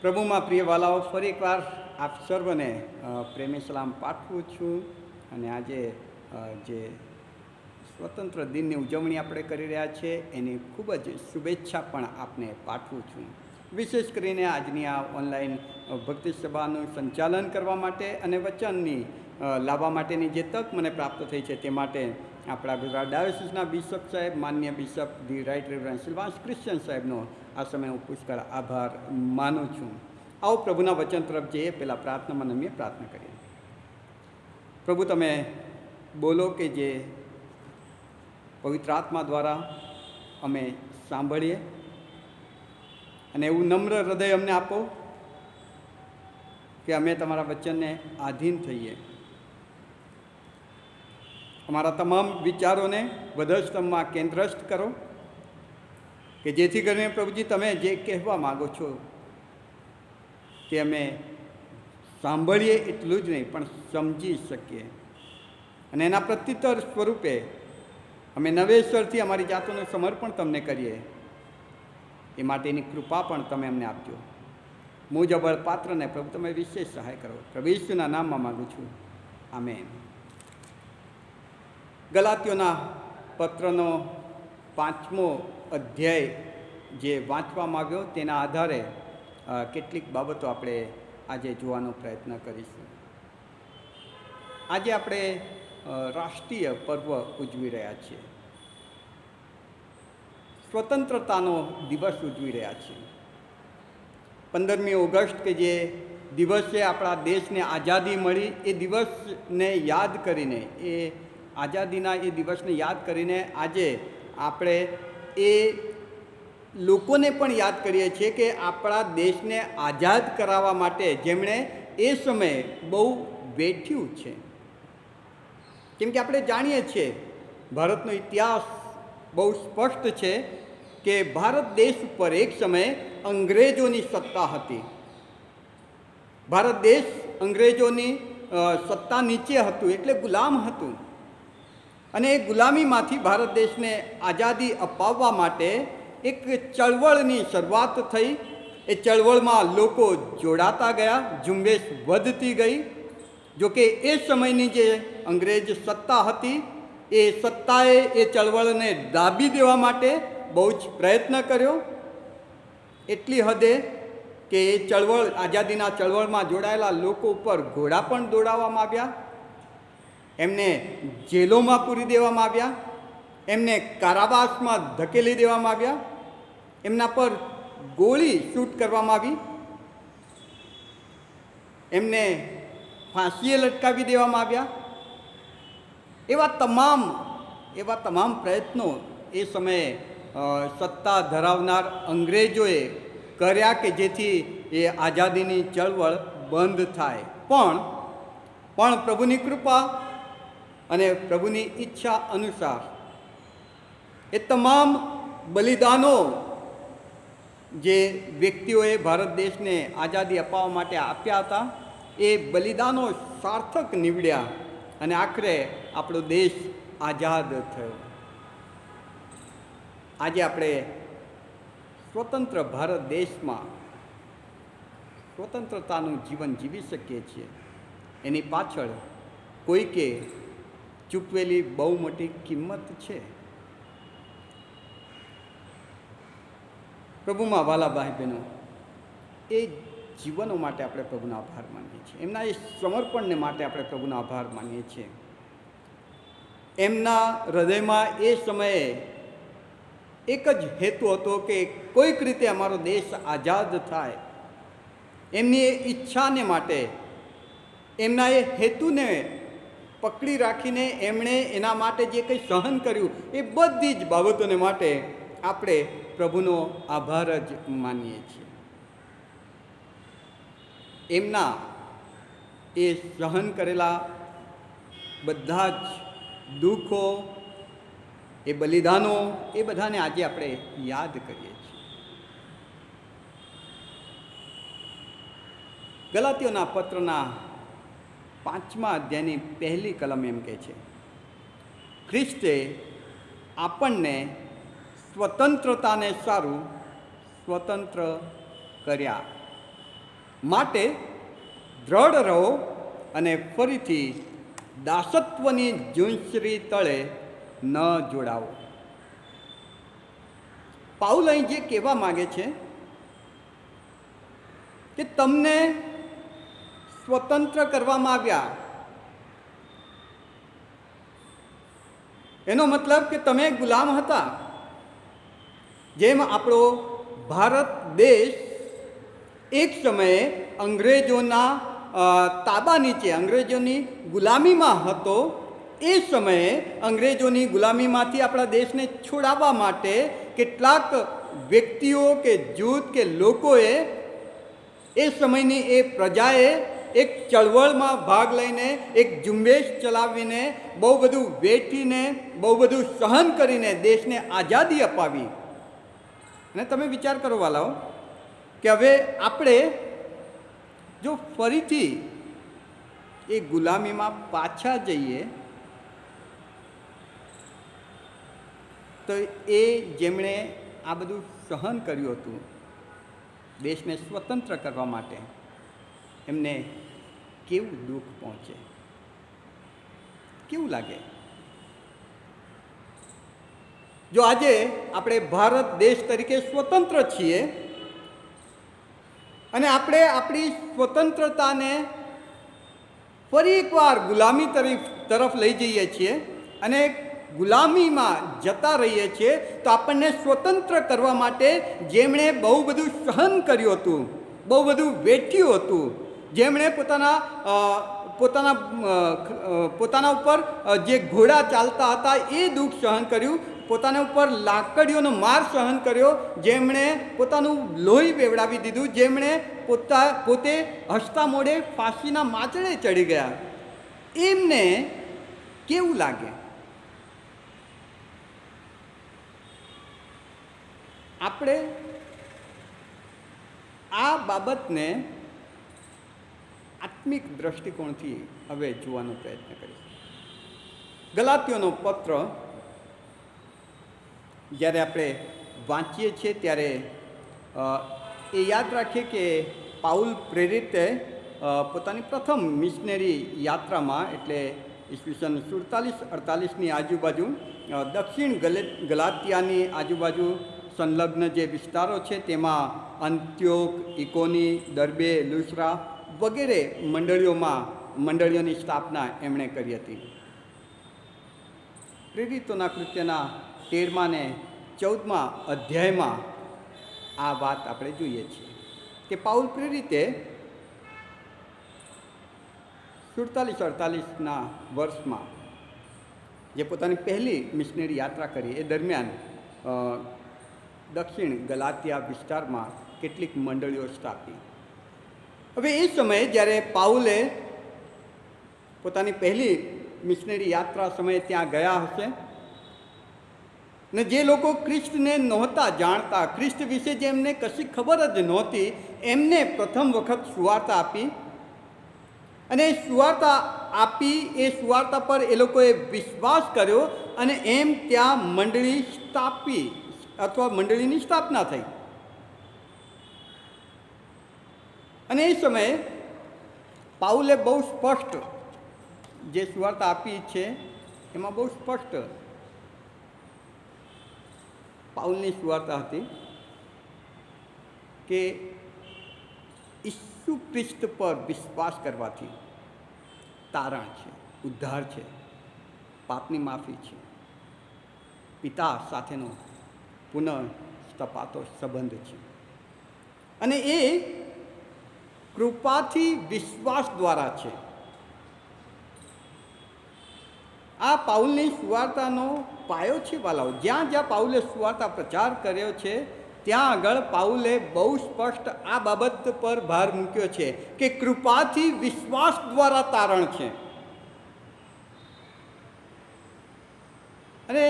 પ્રભુમાં પ્રિય વાલાઓ, ફરી એકવાર આપ સર્વને પ્રેમી સલામ પાઠવું છું. અને આજે જે સ્વતંત્ર દિનની ઉજવણી આપણે કરી રહ્યા છીએ એની ખૂબ જ શુભેચ્છા પણ આપને પાઠવું છું. વિશેષ કરીને આજની આ ઓનલાઈન ભક્તિ સભાનું સંચાલન કરવા માટે અને વચનની લાવવા માટેની જે તક મને પ્રાપ્ત થઈ છે તે માટે આપણા ગુજરાત ડાયોસિસના બિશપ સાહેબ, માન્ય bishop the right reverend Silvans Christian સાહેબનો આ સમયે હું પુષ્કળ આભાર માનું છું. આવો પ્રભુના વચન તરફ જઈએ. પહેલાં પ્રાર્થનામાં નમીએ પ્રાર્થના કરીએ. પ્રભુ, તમે બોલો કે જે પવિત્ર આત્મા દ્વારા અમે સાંભળીએ, અને એવું નમ્ર હૃદય અમને આપો કે અમે તમારા વચનને આધીન થઈએ. અમારા તમામ વિચારોને વધસ્તંભમાં કેન્દ્રસ્થ કરો કે જેથી કરીને પ્રભુજી તમે જે કહેવા માગો છો તે અમે સાંભળીએ એટલું જ નહીં પણ સમજી શકીએ, અને એના પ્રત્યુત્તર સ્વરૂપે અમે નવેસરથી અમારી જાતોનું સમર્પણ તમને કરીએ. એ માટેની કૃપા પણ તમે અમને આપજો. મુજબળ પાત્રને પ્રભુ તમે વિશેષ સહાય કરો. પ્રભુ ઈસુના નામમાં માગું છું, આમેન. ગલાતીઓના પત્રનો 5મો અધ્યાય જે વાંચવામાં આવ્યો તેના આધારે કેટલીક બાબતો આપણે આજે જોવાનો પ્રયત્ન કરીશું. આજે આપણે રાષ્ટ્રીય પર્વ ઉજવી રહ્યા છીએ. સ્વતંત્રતાનો દિવસ ઉજવી રહ્યા છીએ. 15મી ઓગસ્ટ કે જે દિવસે આપણા દેશને આઝાદી મળી, એ દિવસને યાદ કરીને, એ આઝાદીના એ દિવસને યાદ કરીને આજે આપણે એ લોકોને પણ યાદ કરીએ છીએ કે આપણા દેશને આઝાદ કરાવવા માટે જેમણે એ સમયે બહુ વેઠ્યું છે. કેમ કે આપણે જાણીએ છીએ, ભારતનો ઇતિહાસ બહુ સ્પષ્ટ છે કે ભારત દેશ ઉપર એક સમયે અંગ્રેજોની સત્તા હતી. ભારત દેશ અંગ્રેજોની સત્તા નીચે હતું, એટલે ગુલામ હતું. અને એ ગુલામીમાંથી ભારત દેશને આઝાદી અપાવવા માટે એક ચળવળની શરૂઆત થઈ. એ ચળવળમાં લોકો જોડાતા ગયા, ઝુંબેશ વધતી ગઈ. જોકે એ સમયની જે અંગ્રેજ સત્તા હતી, એ સત્તાએ એ ચળવળને દાબી દેવા માટે બહુ જ પ્રયત્ન કર્યો. એટલી હદે કે એ ચળવળ, આઝાદીના ચળવળમાં જોડાયેલા લોકો ઉપર ઘોડા પણ દોડાવવામાં આવ્યા, એમને જેલોમાં પૂરી દેવામાં આવ્યા, એમને કારાવાસમાં ધકેલી દેવામાં આવ્યા, એમના પર ગોળી શૂટ કરવામાં આવી, એમને ફાંસીએ લટકાવી દેવામાં આવ્યા. એવા તમામ પ્રયત્નો એ સમયે સત્તા ધરાવનાર અંગ્રેજોએ કર્યા કે જેથી એ આઝાદીની ચળવળ બંધ થાય. પણ પ્રભુની કૃપા અને પ્રભુની ઈચ્છા અનુસાર એ તમામ બલિદાનો જે વ્યક્તિઓએ ભારત દેશને આઝાદી અપાવવા માટે આપ્યા હતા, એ બલિદાનો સાર્થક નીવડ્યા અને આખરે આપણો દેશ આઝાદ થયો. આજે આપણે સ્વતંત્ર ભારત દેશમાં સ્વતંત્રતાનું જીવન જીવી શકીએ છીએ. એની પાછળ કોઈકે ચૂકવેલી બહુ મોટી કિંમત છે. પ્રભુમાં વાલા ભાઈ બહેનો, એ જીવનો માટે આપણે પ્રભુનો આભાર માનીએ છીએ. એમના એ સમર્પણને માટે આપણે પ્રભુનો આભાર માનીએ છીએ. એમના હૃદયમાં એ સમયે એક જ હેતુ હતો કે કોઈક રીતે અમારો દેશ આઝાદ થાય. એમની એ ઈચ્છાને માટે, એમના એ હેતુને પકડી રાખીને એમણે એના માટે જે કંઈ સહન કર્યું, એ બધી જ બાબતોને માટે આપણે પ્રભુનો આભાર જ માનીએ છીએ. એમના એ સહન કરેલા બધા જ દુઃખો, એ બલિદાનો, એ બધાને આજે આપણે યાદ કરીએ છીએ. ગલાતીઓના પત્રના 5મા અધ્યાયની પહેલી કલમ એમ કહે છે, ખ્રિસ્તે આપણને સ્વતંત્રતાને સારું સ્વતંત્ર કર્યા. માટે દ્રઢ રહો અને ફરીથી દાસત્વની ઝૂંસરી તળે ન જોડાવો. પાઉલ અહીં જે કહેવા માગે છે કે તમને સ્વતંત્ર કરવામાં આવ્યા, એનો મતલબ કે તમે ગુલામ હતા. જેમ આપણો ભારત દેશ એક સમયે અંગ્રેજોના તાબા નીચે, અંગ્રેજોની ગુલામીમાં હતો, એ સમયે અંગ્રેજોની ગુલામીમાંથી આપણા દેશને છોડાવવા માટે કેટલાક વ્યક્તિઓ કે જૂથ કે લોકોએ, એ સમયની એ પ્રજાએ એક ચળવળમાં ભાગ લઈને, એક ઝુંબેશ ચલાવીને, બહુ બધું વેઠીને, બહુ બધું સહન કરીને દેશને આઝાદી અપાવી. અને તમે વિચાર કરો વાલાઓ કે હવે આપણે જો ફરીથી એ ગુલામીમાં પાછા જઈએ તો એ જેમણે આ બધું સહન કર્યું હતું દેશને સ્વતંત્ર કરવા માટે, એમને કેવું દુઃખ પહોંચે, કેવું લાગે? જો આજે આપણે ભારત દેશ તરીકે સ્વતંત્ર છીએ અને આપણે આપણી સ્વતંત્રતાને ફરી એકવાર ગુલામી તરફ લઈ જઈએ છીએ અને ગુલામીમાં જતા રહીએ છીએ, તો આપણને સ્વતંત્ર કરવા માટે જેમણે બહુ બધું સહન કર્યું હતું, બહુ બધું વેઠ્યું હતું, જેમણે પોતાના ઉપર જે ઘોડા ચાલતા હતા એ દુઃખ સહન કર્યું, પોતાના ઉપર લાકડીઓનો માર સહન કર્યો, જેમણે પોતાનું લોહી વેવડાવી દીધું, જેમણે પોતે હસતા મોઢે ફાંસીના માચડે ચડી ગયા, એમને કેવું લાગે? આપણે આ બાબતને આત્મિક દ્રષ્ટિકોણથી હવે જોવાનો પ્રયત્ન કરીશું. ગલાતીઓનો પત્ર જ્યારે આપણે વાંચીએ છીએ ત્યારે એ યાદ રાખીએ કે પાઉલ પ્રેરિતે પોતાની પ્રથમ મિશનરી યાત્રામાં, એટલે ઈસવીસન 47-48ની આજુબાજુ દક્ષિણ ગલાતિયાની આજુબાજુ સંલગ્ન જે વિસ્તારો છે તેમાં અંત્યોક, ઇકોની, દર્બે, લુસ્રા વગેરે મંડળીઓની સ્થાપના એમણે કરી હતી. પ્રેરિતોના કૃત્યના 13મા અને 14મા અધ્યાયમાં આ વાત આપણે જોઈએ છીએ કે પાઉલ પ્રેરિતે 47-48ના વર્ષમાં જે પોતાની પહેલી મિશનરી યાત્રા કરી એ દરમિયાન દક્ષિણ ગલાતિયા વિસ્તારમાં કેટલીક મંડળીઓ સ્થાપી. હવે એ સમયે જ્યારે પાઉલે પોતાની પહેલી મિશનરી યાત્રા સમયે ત્યાં ગયા હશે ને જે લોકો ખ્રિસ્તને નહોતા જાણતા, ખ્રિસ્ત વિશે જેમને કશી ખબર જ નહોતી, એમને પ્રથમ વખત સુવાર્તા આપી અને સુવાર્તા આપી, એ સુવાર્તા પર એ લોકોએ વિશ્વાસ કર્યો અને એમ ત્યાં મંડળી સ્થાપી અથવા મંડળીની સ્થાપના થઈ. અને એ સમયે પાઉલે બહુ સ્પષ્ટ જે સુવાર્તા આપી છે એમાં બહુ સ્પષ્ટ પાઉલની સુવાર્તા હતી કે ઈસુ ખ્રિસ્ત પર વિશ્વાસ કરવાથી તારણ છે, ઉદ્ધાર છે, પાપની માફી છે, પિતા સાથેનો પુનઃસ્થપાતો સંબંધ છે અને એ કૃપાથી વિશ્વાસ દ્વારા છે. આ પાઉલની સુવાર્તાનો પાયો છે વાલાઓ. જ્યાં જ્યાં પાઉલે સુવાર્તા પ્રચાર કર્યો છે ત્યાં આગળ પાઉલે બહુ સ્પષ્ટ આ બાબત પર ભાર મૂક્યો છે કે કૃપાથી વિશ્વાસ દ્વારા તારણ છે. અને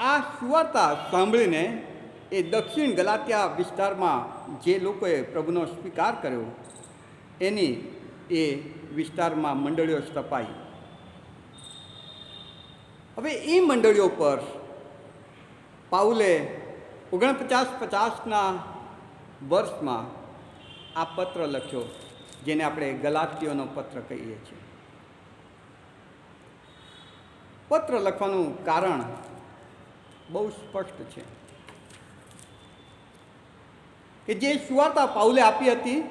આ સુવાર્તા સાંભળીને એ દક્ષિણ ગલાતિયા વિસ્તારમાં જે લોકોએ પ્રભુનો સ્વીકાર કર્યો એની એ વિસ્તારમાં મંડળીઓ સ્થપાઈ. હવે એ મંડળીઓ પર પાઉલે 49-50ના વર્ષમાં આ પત્ર લખ્યો, જેને આપણે ગલાતીઓનો પત્ર કહીએ છીએ. પત્ર લખવાનું કારણ બહુ સ્પષ્ટ છે કે જે સુવાર્તા પાઉલે આપી હતી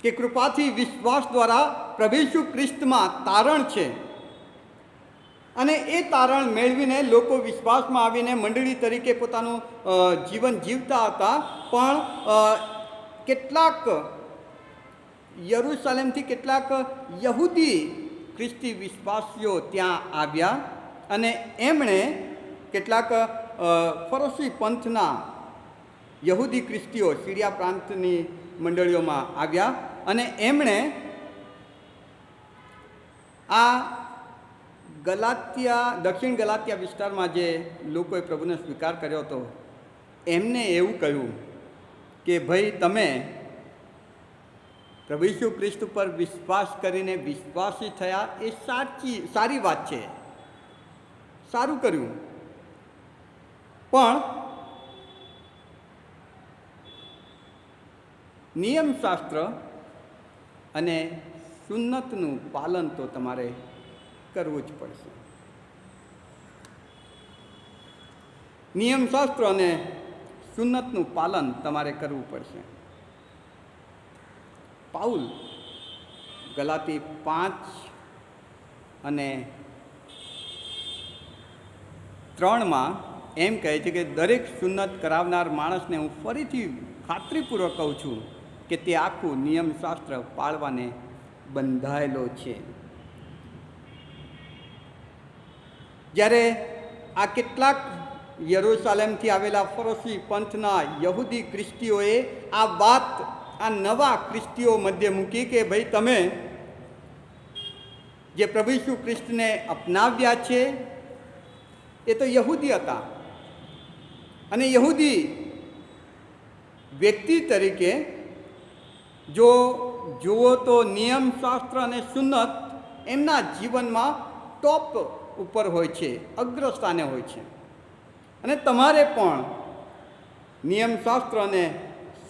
કે કૃપાથી વિશ્વાસ દ્વારા પ્રભુ ઈસુ ખ્રિસ્તમાં તારણ છે, અને એ તારણ મેળવીને લોકો વિશ્વાસમાં આવીને મંડળી તરીકે પોતાનું જીવન જીવતા હતા. પણ કેટલાક યરૂશાલેમથી કેટલાક યહૂદી ખ્રિસ્તી વિશ્વાસીઓ ત્યાં આવ્યા, અને એમણે કેટલાક ફરોશી પંથના યહૂદી ખ્રિસ્તીઓ સીરિયા પ્રાંતની મંડળીઓમાં આવ્યા, અને એમણે આ ગલાતિયા, દક્ષિણ ગલાતિયા વિસ્તારમાં જે લોકોએ પ્રભુને સ્વીકાર કર્યો હતો, એમને એવું કહ્યું કે ભાઈ, તમે પ્રભુ ઈસુ ખ્રિસ્ત પર વિશ્વાસ કરીને વિશ્વાસી થયા, એ સારી વાત છે, સારું કર્યું, પણ નિયમશાસ્ત્ર અને સુન્નતનું પાલન તો તમારે કરવું જ પડશે. નિયમશાસ્ત્ર અને સુન્નતનું પાલન તમારે કરવું પડશે. પાઉલ ગલાતી 5:3 એમ કહે છે કે દરેક સુન્નત કરાવનાર માણસને હું ફરીથી ખાતરીપૂર્વક કહું છું કે તે આખું નિયમશાસ્ત્ર પાળવાને બંધાયેલો છે. જ્યારે આ કેટલાક યરૂશાલેમથી આવેલા ફરોશી પંથના યહૂદી ખ્રિસ્તીઓએ આ વાત આ નવા ખ્રિસ્તીઓ મધ્ય મૂકી કે ભાઈ, તમે જે પ્રભુ ઈસુ ખ્રિસ્તને અપનાવ્યા છે એ તો યહૂદી હતા, અને યહૂદી વ્યક્તિ તરીકે જો જુઓ તો નિયમશાસ્ત્ર અને સુન્નત એમના જીવનમાં ટોપ ઉપર હોય છે, અગ્રસ્થાને હોય છે, અને તમારે પણ નિયમશાસ્ત્ર અને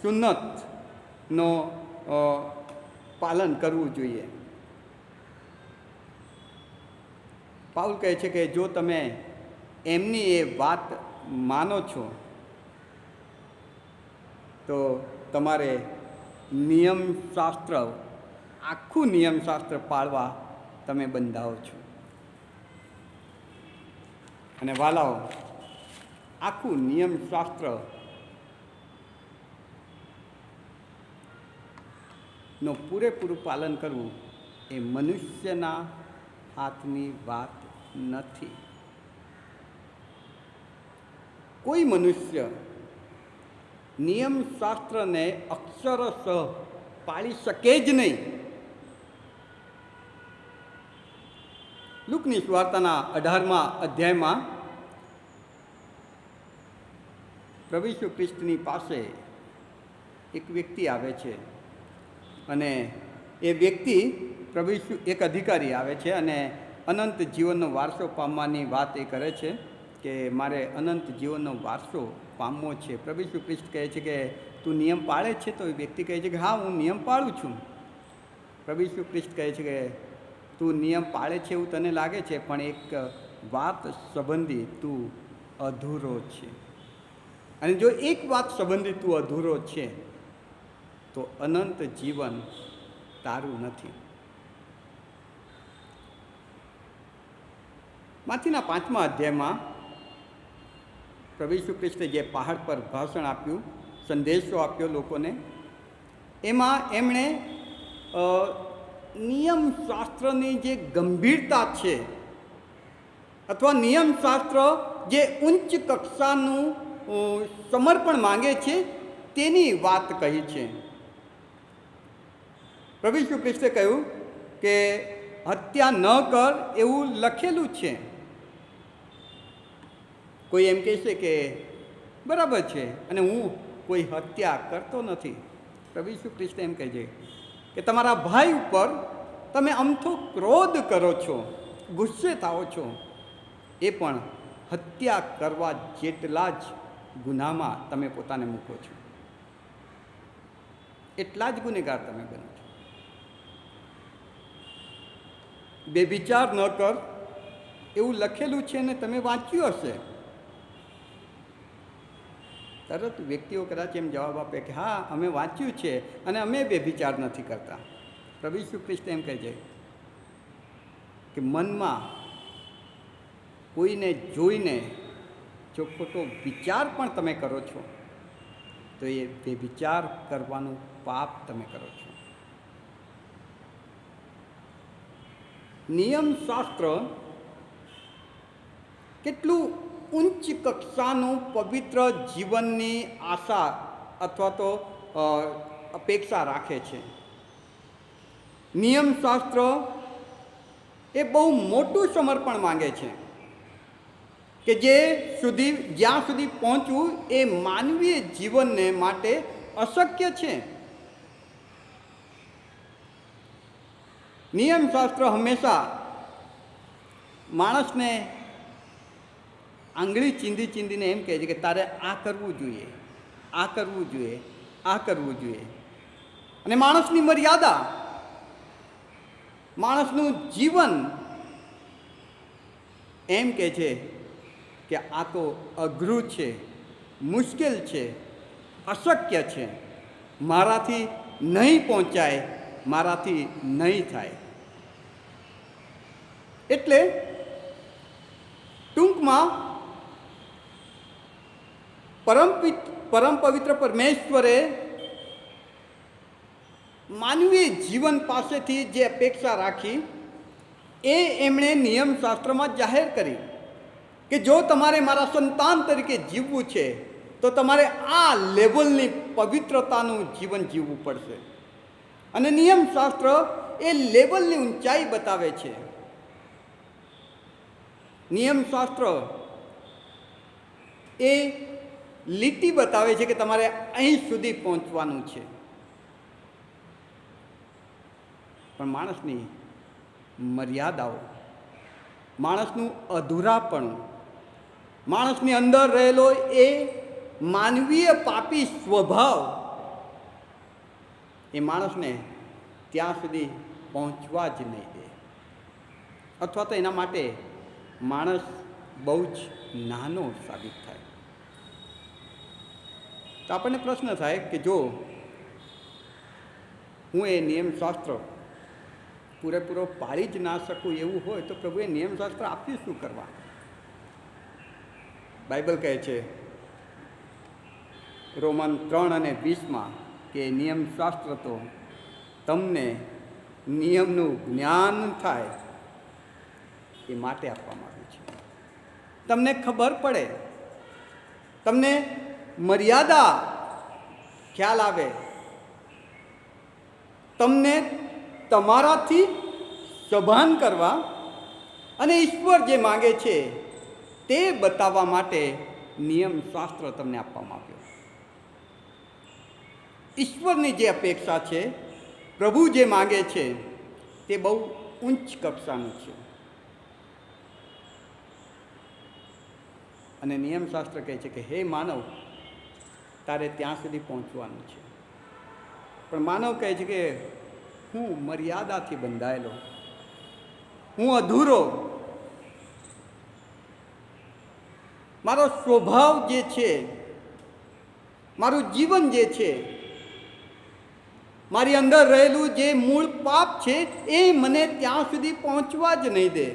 સુન્નતનો પાલન કરવું જોઈએ. પાઉલ કહે છે કે જો તમે એમની એ વાત માનો છો તો તમારે નિયમશાસ્ત્ર, આખું નિયમશાસ્ત્ર પાળવા તમે બંધાવો છો. અને વાલાઓ, આખું નિયમશાસ્ત્ર નું પૂરેપૂરું પાલન કરવું એ મનુષ્યના હાથની વાત નથી. કોઈ મનુષ્ય નિયમશાસ્ત્રને અક્ષરશઃ પાળી શકે જ નહીં. લૂકની સુવાર્તાના 18મા અધ્યાયમાં પ્રભુ ઈસુ ખ્રિસ્તની પાસે એક વ્યક્તિ આવે છે, અને એ વ્યક્તિ પ્રભુ ઈસુ, એક અધિકારી આવે છે અને અનંત જીવનનો વારસો પામવાની વાત એ કરે છે કે મારે અનંત જીવનનો વારસો પામવો છે. પ્રભુ ઈસુ ખ્રિસ્ત કહે છે કે તું નિયમ પાળે છે? તો એ વ્યક્તિ કહે છે કે હા, હું નિયમ પાળું છું. પ્રભુ ઈસુ ખ્રિસ્ત કહે છે કે તું નિયમ પાળે છે એવું તને લાગે છે, પણ એક વાત સંબંધી તું અધૂરો છે, અને જો એક વાત સંબંધી તું અધૂરો છે તો અનંત જીવન તારું નથી. માથીના 5મા અધ્યાયમાં પ્રભુ ઈસુ ખ્રિસ્તે જે પહાડ પર ભાષણ આપ્યું, સંદેશો આપ્યો લોકોને, એમાં એમણે નિયમશાસ્ત્રની જે ગંભીરતા છે, અથવા નિયમશાસ્ત્ર જે ઉચ્ચ કક્ષાનું સમર્પણ માંગે છે, તેની વાત કહી છે. પ્રભુ ઈસુ ખ્રિસ્તે કહ્યું કે હત્યા ન કર એવું લખેલું છે. કોઈ એમ કહેશે કે બરાબર છે, અને હું કોઈ હત્યા કરતો નથી. પ્રભુ ઈસુ ખ્રિસ્ત એમ કહે છે કે તમારા ભાઈ ઉપર તમે અમથો ક્રોધ કરો છો, ગુસ્સે થાઓ છો, એ પણ હત્યા કરવા જેટલા જ ગુનામાં તમે પોતાને મૂકો છો. એટલા જ ગુનેગાર તમે બનો છો. બેવિચાર ન કર એવું લખેલું છે ને તમે વાંચ્યું હશે. તરત વ્યક્તિઓ કદાચ એમ જવાબ આપે કે હા, અમે વાંચ્યું છે અને અમે બેવિચાર નથી કરતા. પ્રભુ ઈસુ ખ્રિસ્ત એમ કહે છે કે મનમાં કોઈને જોઈને જો ખોટો વિચાર પણ તમે કરો છો તો એ બેવિચાર કરવાનું પાપ તમે કરો છો. નિયમશાસ્ત્ર કેટલું ઉચ્ચ કક્ષાનું પવિત્ર જીવનની આશા અથવા તો અપેક્ષા રાખે છે. નિયમશાસ્ત્ર એ બહુ મોટું સમર્પણ માંગે છે કે જ્યાં સુધી પહોંચવું એ માનવીય જીવનને માટે અશક્ય છે. નિયમશાસ્ત્ર હંમેશા માણસને આંગળી ચીંધીને એમ કહે છે કે તારે આ કરવું જોઈએ, આ કરવું જોઈએ, આ કરવું જોઈએ. અને માણસની મર્યાદા, માણસનું જીવન એમ કહે છે કે આ તો અઘરું છે, મુશ્કેલ છે, અશક્ય છે, મારાથી નહીં પહોંચાય, મારાથી નહીં થાય. એટલે ટૂંકમાં પરમ પવિત્ર પરમેશ્વરે માનવીય જીવન પાસેથી જે અપેક્ષા રાખી એ એમણે નિયમશાસ્ત્રમાં જાહેર કરી કે જો તમારે મારા સંતાન તરીકે જીવવું છે તો તમારે આ લેવલની પવિત્રતાનું જીવન જીવવું પડશે. અને નિયમશાસ્ત્ર એ લેવલની ઊંચાઈ બતાવે છે. નિયમશાસ્ત્ર એ લીટી બતાવે છે કે તમારે અહીં સુધી પહોંચવાનું છે. પણ માણસની મર્યાદાઓ, માણસનું અધૂરાપણું, માણસની અંદર રહેલો એ માનવીય પાપી સ્વભાવ એ માણસને ત્યાં સુધી પહોંચવા જ નહીં દે, અથવા તો એના માટે માણસ બહુ જ નાનો સાબિત થાય. તો આપણને પ્રશ્ન થાય કે જો હું એ નિયમશાસ્ત્ર પૂરેપૂરો પાળી જ ના શકું એવું હોય તો પ્રભુએ નિયમશાસ્ત્ર આપ્યું શું કરવા? બાઇબલ કહે છે રોમન 3:20 કે નિયમશાસ્ત્ર તો તમને નિયમનું જ્ઞાન થાય એ માટે આપવામાં આવ્યું છે. તમને ખબર પડે, તમને મર્યાદા ખ્યાલ આવે, તમને તમારાથી સભાન કરવા અને ઈશ્વર જે માગે છે તે બતાવવા માટે નિયમશાસ્ત્ર તમને આપવામાં આવ્યો. ઈશ્વરની જે અપેક્ષા છે, પ્રભુ જે માગે છે તે બહુ ઉચ્ચ કક્ષાનું છે. અને નિયમશાસ્ત્ર કહે છે કે હે માનવ, તારે ત્યાં સુધી પહોંચવાનું છે. પણ માનવ કહે છે કે હું મર્યાદાથી બંધાયેલો, હું અધૂરો, મારો સ્વભાવ જે છે, મારું જીવન જે છે, મારી અંદર રહેલું જે મૂળ પાપ છે એ મને ત્યાં સુધી પહોંચવા જ નહીં દે.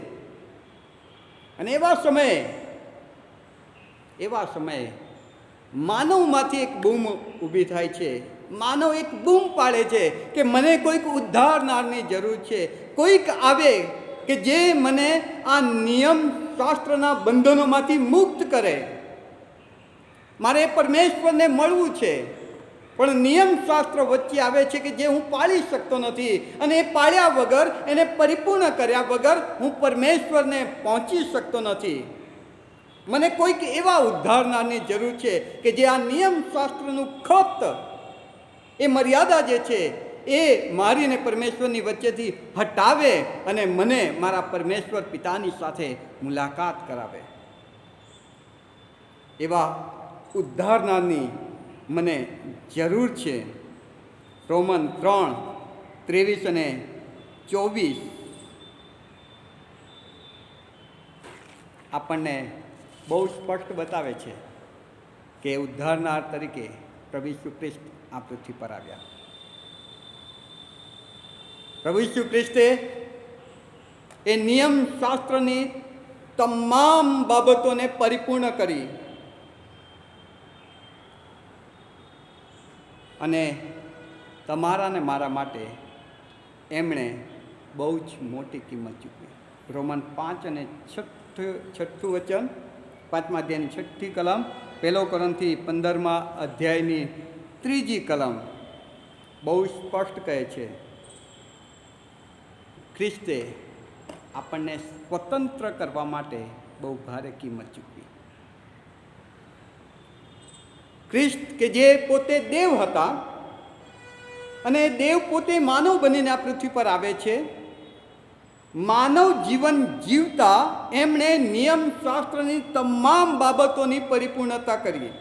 અને એવા સમયે માનવમાંથી એક બૂમ ઊભી થાય છે. માનવ એક બૂમ પાડે છે કે મને કોઈક ઉદ્ધારનારની જરૂર છે, કોઈક આવે કે જે મને આ નિયમ શાસ્ત્રના બંધનોમાંથી મુક્ત કરે. મારે પરમેશ્વરને મળવું છે, પણ નિયમશાસ્ત્ર વચ્ચે આવે છે કે જે હું પાળી શકતો નથી, અને એ પાળ્યા વગર, એને પરિપૂર્ણ કર્યા વગર હું પરમેશ્વરને પહોંચી શકતો નથી. મને કોઈક એવા ઉદ્ધારનારની જરૂર છે કે જે આ નિયમશાસ્ત્રનું ખત, એ મર્યાદા જે છે એ મારી અને પરમેશ્વરની વચ્ચેથી હટાવે અને મને મારા પરમેશ્વર પિતાની સાથે મુલાકાત કરાવે. એવા ઉદ્ધારનારની મને જરૂર છે. રોમન 3:23 અને 24 આપણને બહુ સ્પષ્ટ બતાવે છે કે ઉદ્ધારનાર તરીકે પ્રભુ ઈસુ ખ્રિસ્ત આ પૃથ્વી પર આવ્યા. પ્રભુ ઈસુ ખ્રિસ્તે એ નિયમ શાસ્ત્રની તમામ બાબતોને પરિપૂર્ણ કરી અને તમારા ને મારા માટે એમણે બહુ જ મોટી કિંમત ચૂકવી. રોમન 5 અને 6 વચન, 5મા અધ્યાયની 6ઠી કલમ, 1 કોરિન્થી 15મા અધ્યાયની 3જી કલમ બહુ સ્પષ્ટ કહે છે, ખ્રિસ્તે આપણને સ્વતંત્ર કરવા માટે બહુ ભારે કિંમત ચૂકવી. ખ્રિસ્ત કે જે પોતે દેવ હતા અને દેવ પોતે માનવ બનીને આ પૃથ્વી પર આવે છે, માનવ જીવન જીવતા એમણે નિયમ શાસ્ત્રની તમામ બાબતોની પરિપૂર્ણતા કરી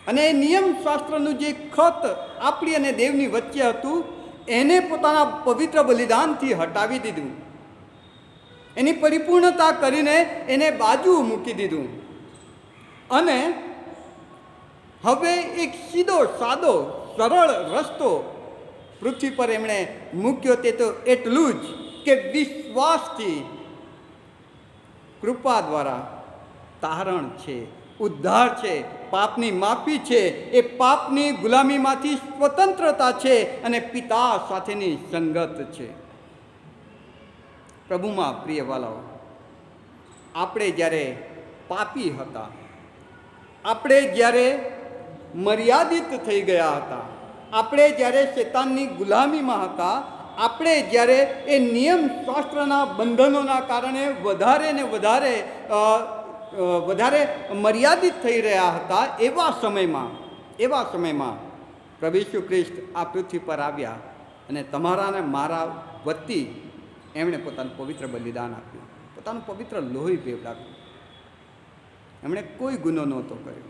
અને નિયમ શાસ્ત્રનું જે ખત આપણી અને દેવની વચ્ચે હતું એને પોતાના પવિત્ર બલિદાનથી હટાવી દીધું, એની પરિપૂર્ણતા કરીને એને બાજુ મૂકી દીધું અને હવે એક સીધો સાદો સરળ રસ્તો પૃથ્વી પર એમણે મૂક્યો. તે તો એટલું જ કે વિશ્વાસથી કૃપા દ્વારા તારણ છે, ઉદ્ધાર છે, પાપની માફી છે, એ પાપની ગુલામીમાંથી સ્વતંત્રતા છે અને પિતા સાથેની સંગત છે. પ્રભુમાં પ્રિય વાલાઓ, આપણે જ્યારે પાપી હતા, આપણે જ્યારે મર્યાદિત થઈ ગયા હતા, આપણે જ્યારે શેતાનની ગુલામીમાં હતા, આપણે જ્યારે એ નિયમ શાસ્ત્રના બંધનોના કારણે વધારે ને વધારે મર્યાદિત થઈ રહ્યા હતા, એવા સમયમાં પ્રભુ ઈસુ ખ્રિસ્ત આ પૃથ્વી પર આવ્યા અને તમારા ને મારા વતી એમણે પોતાનું પવિત્ર બલિદાન આપ્યું, પોતાનું પવિત્ર લોહી પીવડાવ્યું. એમણે કોઈ ગુનો નહોતો કર્યો,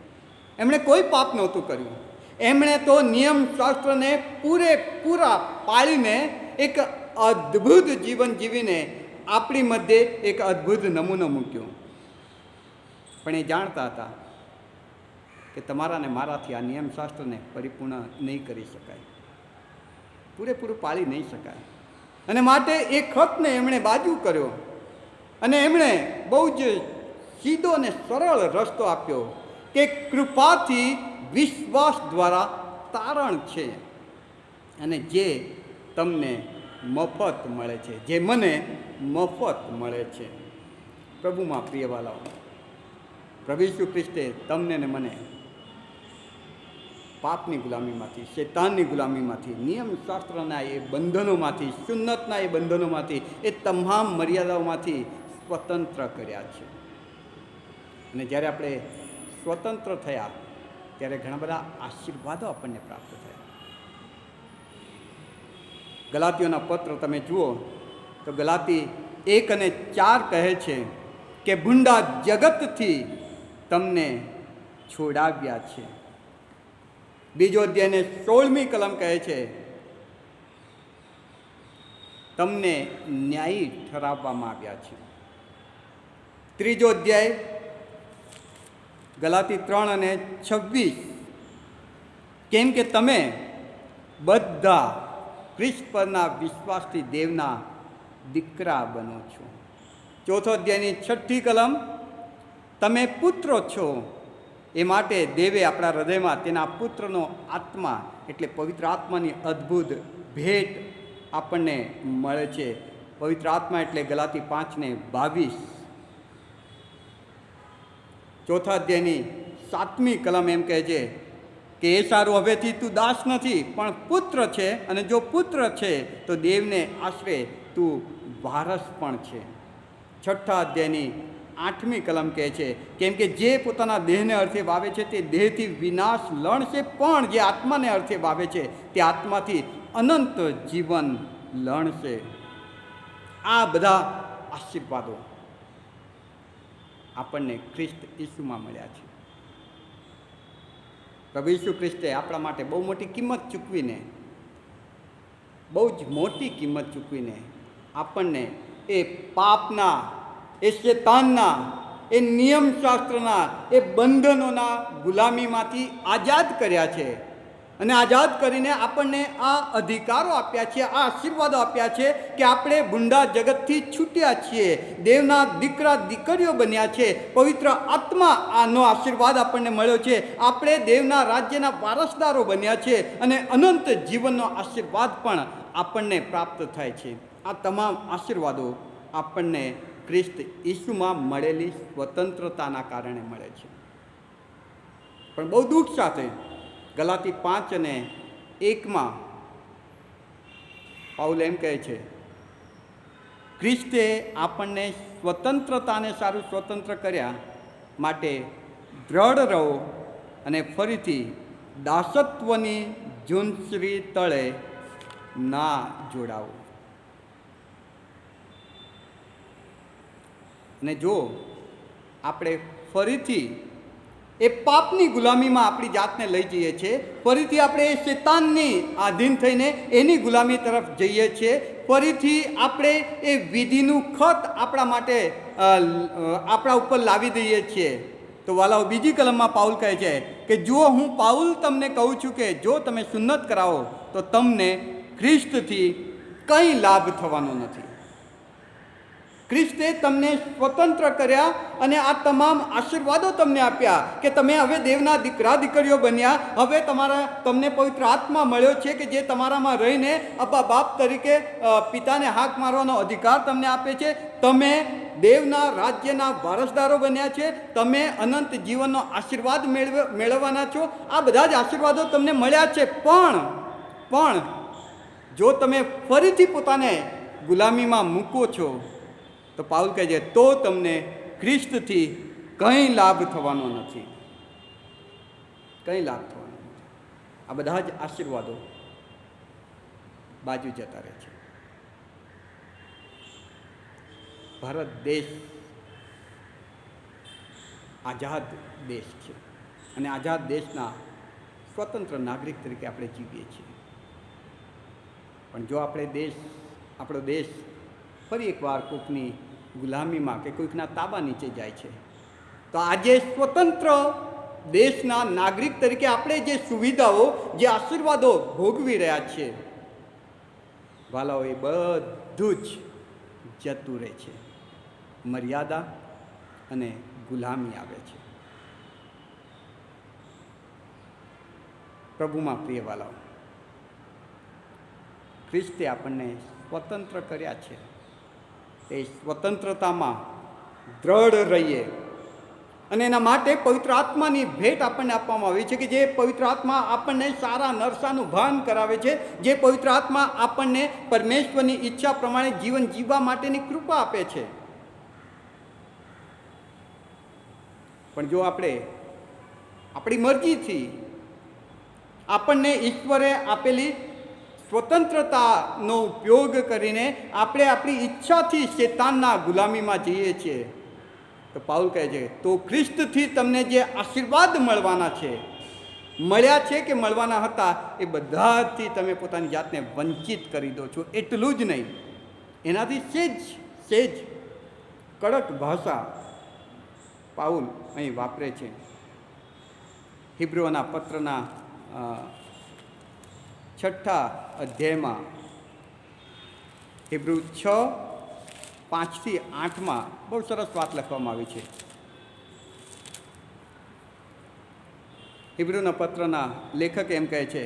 એમણે કોઈ પાપ નહોતું કર્યું. એમણે તો નિયમ શાસ્ત્રને પૂરેપૂરા પાળીને એક અદ્ભુત જીવન જીવીને આપણી મધ્યે એક અદ્ભુત નમૂનો મૂક્યો. પણ એ જાણતા હતા કે તમારા ને મારાથી આ નિયમ શાસ્ત્રને પરિપૂર્ણ નહીં કરી શકાય, પૂરેપૂરું પાળી નહીં શકાય અને માટે એ ખતને એમણે બાજુ કર્યો અને એમણે બહુ જ સીધો અને સરળ રસ્તો આપ્યો કે કૃપાથી વિશ્વાસ દ્વારા તારણ છે અને જે તમને મફત મળે છે, જે મને મફત મળે છે. પ્રભુમાં પ્રિયવાલાઓ, પ્રભુ ઈસુ ખ્રિસ્તે તમને ને મને પાપની ગુલામીમાંથી, શૈતાનની ગુલામીમાંથી, નિયમ શાસ્ત્રના એ બંધનોમાંથી, સુન્નતના એ બંધનોમાંથી, એ તમામ મર્યાદાઓમાંથી સ્વતંત્ર કર્યા છે. અને જ્યારે આપણે સ્વતંત્ર થયા ત્યારે ઘણા બધા આશીર્વાદો આપણને પ્રાપ્ત થયા. ગલાતીઓના પત્ર તમે જુઓ તો ગલાતી 1 અને 4 કહે છે કે ભૂંડા જગતથી તમને છોડાવ્યા છે. 2 અધ્યાયને 16મી કલમ કહે છે તમને ન્યાયી ઠરાવવામાં આવ્યા છે. 3 અધ્યાય ગલાતી 3 અને 26 કેમ કે તમે બધા ખ્રિસ્ત પરના વિશ્વાસથી દેવના દીકરા બનો છો. 4 અધ્યાયની 6ઠી કલમ તમે પુત્રો છો, એ માટે દેવે આપણા હૃદયમાં તેના પુત્રનો આત્મા એટલે પવિત્ર આત્માની અદ્ભુત ભેટ આપણને મળે છે. પવિત્ર આત્મા એટલે ગલાતી 5 ને 22. 4 અધ્યાયની 7મી કલમ એમ કહે છે કે એ સારું, હવેથી તું દાસ નથી પણ પુત્ર છે, અને જો પુત્ર છે તો દેવને આશરે તું વારસ પણ છે. 6 અધ્યાયની 8મી કલમ કહે છે કેમ કે જે પોતાના દેહને અર્થે વાવે છે તે દેહથી વિનાશ લણશે, પણ જે આત્માને અર્થે વાવે છે તે આત્માથી અનંત જીવન લણશે. આ બધા આશીર્વાદો આપણને ખ્રિસ્ત ઈસુમાં મળ્યા છે. પ્રભુ ઈસુ ખ્રિસ્તે આપણા માટે બહુ મોટી કિંમત ચૂકવીને, બહુ જ મોટી કિંમત ચૂકવીને આપણને એ પાપના, એ શેતાનના, એ નિયમશાસ્ત્રના, એ બંધનોના ગુલામીમાંથી આઝાદ કર્યા છે. અને આઝાદ કરીને આપણને આ અધિકારો આપ્યા છે, આ આશીર્વાદો આપ્યા છે કે આપણે ભૂંડા જગતથી છૂટ્યા છીએ, દેવના દીકરા દીકરીઓ બન્યા છે, પવિત્ર આત્મા આનો આશીર્વાદ આપણને મળ્યો છે, આપણે દેવના રાજ્યના વારસદારો બન્યા છે અને અનંત જીવનનો આશીર્વાદ પણ આપણને પ્રાપ્ત થાય છે. આ તમામ આશીર્વાદો આપણને ખ્રિસ્ત ઈસુમાં મળેલી સ્વતંત્રતાના કારણે મળે છે. પણ બહુ દુઃખ સાથે ગલાતી 5:1 પાઉલ એમ કહે છે, ખ્રિસ્તે આપણને સ્વતંત્રતાને સારું સ્વતંત્ર કર્યા માટે દ્રઢ રહો અને ફરીથી દાસત્વની ઝૂંઝરી તળે ના જોડાવો. અને જો આપણે ફરીથી એ પાપની ગુલામીમાં આપણી જાતને લઈ જઈએ છીએ, ફરીથી આપણે એ શેતાનની આધીન થઈને એની ગુલામી તરફ જઈએ છીએ, ફરીથી આપણે એ વિધિનું ખત આપણા માટે આપણા ઉપર લાવી દઈએ છીએ, તો વાલાઓ બીજી કલમમાં પાઉલ કહે છે કે જો હું પાઉલ તમને કહું છું કે જો તમે સુન્નત કરાવો તો તમને ખ્રિસ્તથી કંઈ લાભ થવાનો નથી. ખ્રિસ્તે તમને સ્વતંત્ર કર્યા અને આ તમામ આશીર્વાદો તમને આપ્યા કે તમે હવે દેવના દીકરા દીકરીઓ બન્યા. હવે તમને પવિત્ર આત્મા મળ્યો છે કે જે તમારામાં રહીને અબ્બા બાપ તરીકે પિતાને હાક મારવાનો અધિકાર તમને આપે છે. તમે દેવના રાજ્યના વારસદારો બન્યા છે, તમે અનંત જીવનનો આશીર્વાદ મેળવવાના છો. આ બધા જ આશીર્વાદો તમને મળ્યા છે. પણ જો તમે ફરીથી પોતાને ગુલામીમાં મૂકો છો તો પાઉલ કહે છે તો તમને ખ્રિસ્તથી કંઈ લાભ થવાનો નથી, કંઈ લાભ થવાનો નથી. આ બધા જ આશીર્વાદો બાજુ જતા રહે છે. ભારત દેશ આઝાદ દેશ છે અને આઝાદ દેશના સ્વતંત્ર નાગરિક તરીકે આપણે જીવીએ છીએ. પણ જો આપણો દેશ ફરી એકવાર કોઈકની ગુલામીમાં કે કોઈકના તાબા નીચે જાય છે તો આજે સ્વતંત્ર દેશના નાગરિક તરીકે આપણે જે સુવિધાઓ, જે આશીર્વાદો ભોગવી રહ્યા છીએ, વાલાઓ, એ બધું જ જતું રહે છે. મર્યાદા અને ગુલામી આવે છે. પ્રભુમાં પ્રિય વાલાઓ, ખ્રિસ્તે આપણને સ્વતંત્ર કર્યા છે. તે સ્વતંત્રતામાં દ્રઢ રહીએ અને એના માટે પવિત્ર આત્માની ભેટ આપણને આપવામાં આવી છે કે જે પવિત્ર આત્મા આપણને સારા નરસાનું ભાન કરાવે છે, જે પવિત્ર આત્મા આપણને પરમેશ્વરની ઈચ્છા પ્રમાણે જીવન જીવવા માટેની કૃપા આપે છે. પણ જો આપણે આપણી મરજીથી આપણને ઈશ્વરે આપેલી સ્વતંત્રતાનો ઉપયોગ કરીને આપણે આપણી ઈચ્છાથી શેતાનના ગુલામીમાં જઈએ છીએ તો પાઉલ કહે છે તો ખ્રિસ્તથી તમને જે આશીર્વાદ મળવાના છે, મળ્યા છે કે મળવાના હતા, એ બધાથી તમે પોતાની જાતને વંચિત કરી દો છો. એટલું જ નહીં, એનાથી સેજ કડક ભાષા પાઉલ અહીં વાપરે છે. હિબ્રુઓના પત્રના 6 અધ્યાયમાં હિબ્રુ 6:5-8 બહુ સરસ વાત લખવામાં આવી છે. હિબ્રુના પત્રના લેખક એમ કહે છે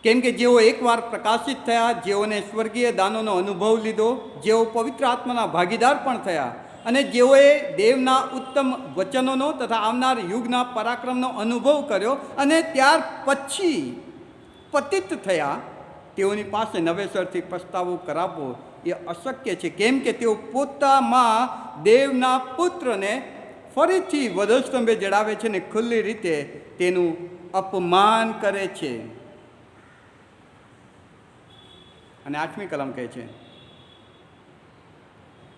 કેમ કે જેઓ એકવાર પ્રકાશિત થયા, જેઓને સ્વર્ગીય દાનોનો અનુભવ લીધો, જેઓ પવિત્ર આત્માના ભાગીદાર પણ થયા અને જેઓએ દેવના ઉત્તમ વચનોનો તથા આવનાર યુગના પરાક્રમનો અનુભવ કર્યો અને ત્યાર પછી પતિત થયા, તેઓની પાસે નવેસરથી પસ્તાવો કરાવવો એ અશક્ય છે. કેમ કે તેઓ પોતામાં દેવના પુત્રને ફરીથી વધસ્તંભે જડાવે છે અને ખુલ્લી રીતે તેનું અપમાન કરે છે. અને 8મી કલમ કહે છે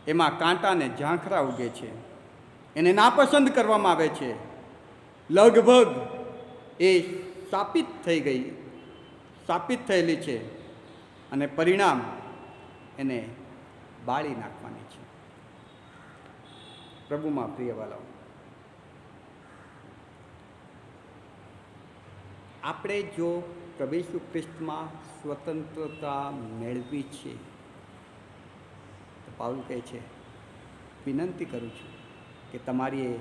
એમાં કાંટાને ઝાંખરા ઉગે છે, એને નાપસંદ કરવામાં આવે છે. લગભગ એ સ્થાપિત થયેલી છે અને પરિણામ એને બાળી નાખવાની છે. પ્રભુમાં પ્રિય વાલાઓ, આપણે જો પ્રભુ ઈસુ ખ્રિસ્તમાં સ્વતંત્રતા મેળવી છે તો પાઉલ કહે છે, વિનંતી કરું છું કે તમારી એ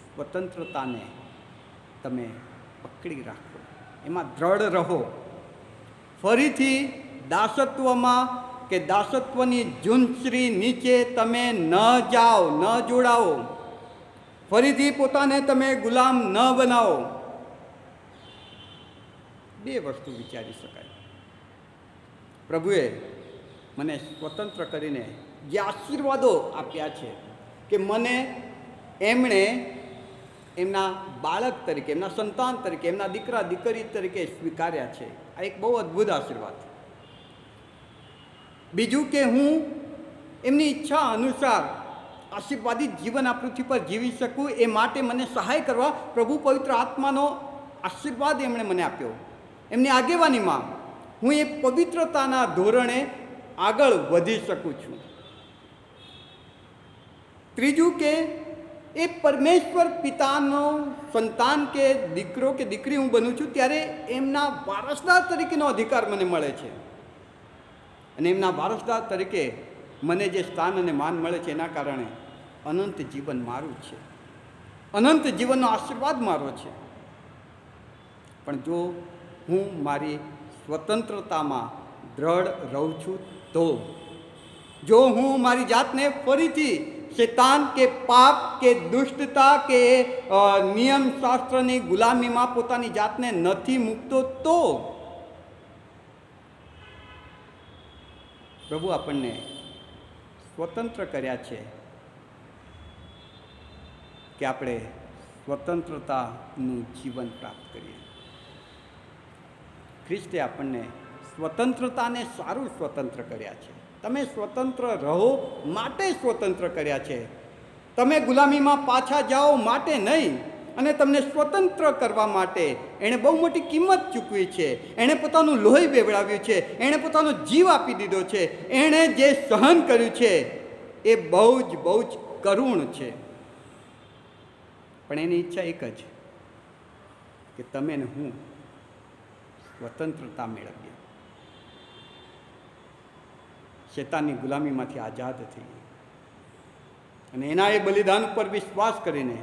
સ્વતંત્રતાને તમે પકડી રાખો, એમાં દ્રઢ રહો. ફરીથી દાસત્વમાં કે દાસત્વની ઝૂંઝરી નીચે તમે ન જાઓ, ન જોડાઓ. ફરીથી પોતાને તમે ગુલામ ન બનાવો. બે વસ્તુ વિચારી શકાય. પ્રભુએ મને સ્વતંત્ર કરીને જે આશીર્વાદો આપ્યા છે કે મને એમણે એમના બાળક તરીકે, એમના સંતાન તરીકે, એમના દીકરા દીકરી તરીકે સ્વીકાર્યા છે. આ એક બહુ અદ્ભુત આશીર્વાદ. બીજું કે હું એમની ઈચ્છા અનુસાર આશીર્વાદિત જીવન આ પૃથ્વી પર જીવી શકું એ માટે મને સહાય કરવા પ્રભુ પવિત્ર આત્માનો આશીર્વાદ એમણે મને આપ્યો. એમની આગેવાનીમાં હું એ પવિત્રતાના ધોરણે આગળ વધી શકું છું. ત્રીજું કે એ પરમેશ્વર પિતાનો સંતાન કે દીકરો કે દીકરી હું બનું છું ત્યારે એમના વારસદાર તરીકેનો અધિકાર મને મળે છે. અને એમના વારસદાર તરીકે મને જે સ્થાન અને માન મળે છે એના કારણે અનંત જીવન મારું છે, અનંત જીવનનો આશીર્વાદ મારો છે. પણ જો હું મારી સ્વતંત્રતામાં દ્રઢ રહું છું તો, જો હું મારી જાતને ફરીથી શૈતાન કે પાપ કે દુષ્ટતા કે નિયમ શાસ્ત્રની ગુલામીમાં પોતાની જાતને નથી મૂકતો તો પ્રભુ આપણને સ્વતંત્ર કર્યા છે કે આપણે સ્વતંત્રતાનું જીવન પ્રાપ્ત કરીએ. ખ્રિસ્તે આપણને સ્વતંત્રતાને સારું સ્વતંત્ર કર્યા છે. તમે સ્વતંત્ર રહો માટે સ્વતંત્ર કર્યા છે. તમે ગુલામીમાં પાછા જાઓ માટે નહીં. અને તમને સ્વતંત્ર કરવા માટે એણે બહુ મોટી કિંમત ચૂકવી છે. એણે પોતાનું લોહી બેવડાવ્યું છે, એણે પોતાનો જીવ આપી દીધો છે. એણે જે સહન કર્યું છે એ બહુ જ કરુણ છે. પણ એની ઈચ્છા એક જ કે તમે ને હું સ્વતંત્રતા મેળવીએ, શૈતાનની ગુલામીમાંથી આઝાદ થઈએ અને એના એ બલિદાન ઉપર વિશ્વાસ કરીને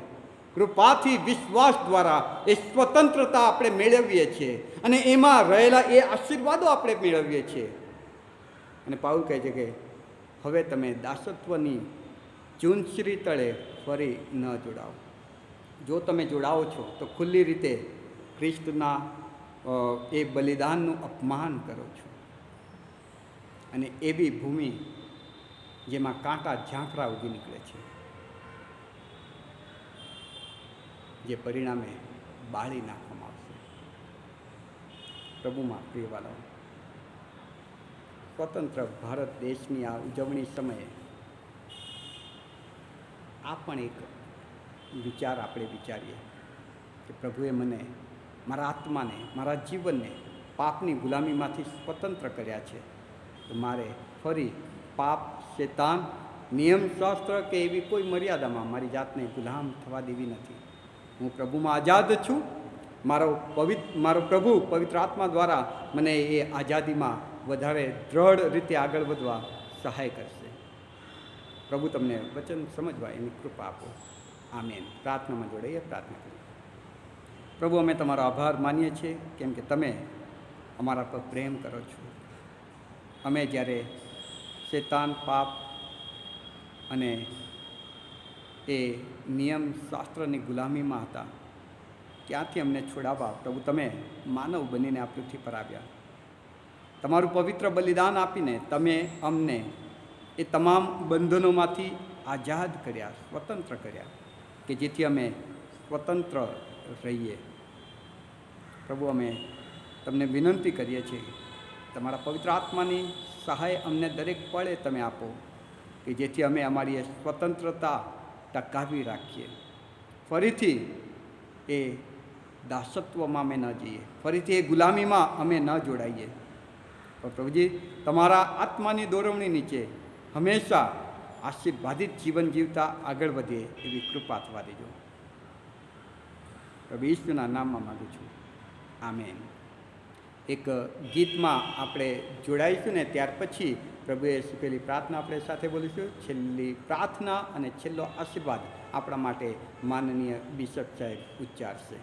કૃપાથી વિશ્વાસ દ્વારા એ સ્વતંત્રતા આપણે મેળવીએ છીએ અને એમાં રહેલા એ આશીર્વાદો આપણે મેળવીએ છીએ. અને પાઉલ કહે છે કે હવે તમે દાસત્વની ઝૂંઝરી તળે ફરી ન જોડાઓ. જો તમે જોડાઓ છો તો ખુલ્લી રીતે ખ્રિસ્તના એ બલિદાનનું અપમાન કરો છો અને એવી ભૂમિ જેમાં કાંટા ઝાંખરા ઉગી નીકળે છે, જે પરિણામે બાળી નાખવામાં આવશે. પ્રભુમાં પ્રિયવાલાઓ, સ્વતંત્ર ભારત દેશની આ ઉજવણી સમયે આ પણ એક વિચાર આપણે વિચારીએ કે પ્રભુએ મને, મારા આત્માને, મારા જીવનને પાપની ગુલામીમાંથી સ્વતંત્ર કર્યા છે. તો મારે ફરી પાપ, શૈતાન, નિયમશાસ્ત્ર કે એવી કોઈ મર્યાદામાં મારી જાતને ગુલામ થવા દેવી નથી. હું પ્રભુમાં આઝાદ છું. મારો પ્રભુ પવિત્ર આત્મા દ્વારા મને એ આઝાદીમાં વધારે દ્રઢ રીતે આગળ વધવા સહાય કરશે. પ્રભુ તમને વચન સમજવા એની કૃપા આપો. આમેન. પ્રાર્થનામાં જોડાઈએ, પ્રાર્થના કરીએ. પ્રભુ, અમે તમારો આભાર માનીએ છીએ કેમ કે તમે અમારા પર પ્રેમ કરો છો. અમે જ્યારે શૈતાન, પાપ અને એ નિયમ શાસ્ત્રની ગુલામીમાં હતા ત્યાંથી અમને છોડાવવા પ્રભુ તમે માનવ બનીને આ પૃથ્વી પર આવ્યા. તમારું પવિત્ર બલિદાન આપીને તમે અમને એ તમામ બંધનોમાંથી આઝાદ કર્યા, સ્વતંત્ર કર્યા કે જેથી અમે સ્વતંત્ર રહીએ. પ્રભુ, અમે તમને વિનંતી કરીએ છીએ તમારા પવિત્ર આત્માની સહાય અમને દરેક પળે તમે આપો કે જેથી અમે અમારી એ સ્વતંત્રતા ટકાવી રાખીએ. ફરીથી એ દાસત્વમાં અમે ન જઈએ, ફરીથી એ ગુલામીમાં અમે ન જોડાઈએ. પણ પ્રભુજી, તમારા આત્માની દોરવણી નીચે હંમેશા આશીર્વાદિત જીવન જીવતા આગળ વધીએ એવી કૃપા થવા દેજો. પ્રભુ ઈશ્વરના નામમાં માગું છું, આમેન. એક ગીતમાં આપણે જોડાઈશું ને ત્યાર પછી પ્રભુએ શીખેલી પ્રાર્થના આપણે સાથે બોલીશું. છેલ્લી પ્રાર્થના અને છેલ્લો આશીર્વાદ આપણા માટે માનનીય બિશપ સાહેબ ઉચ્ચારશે.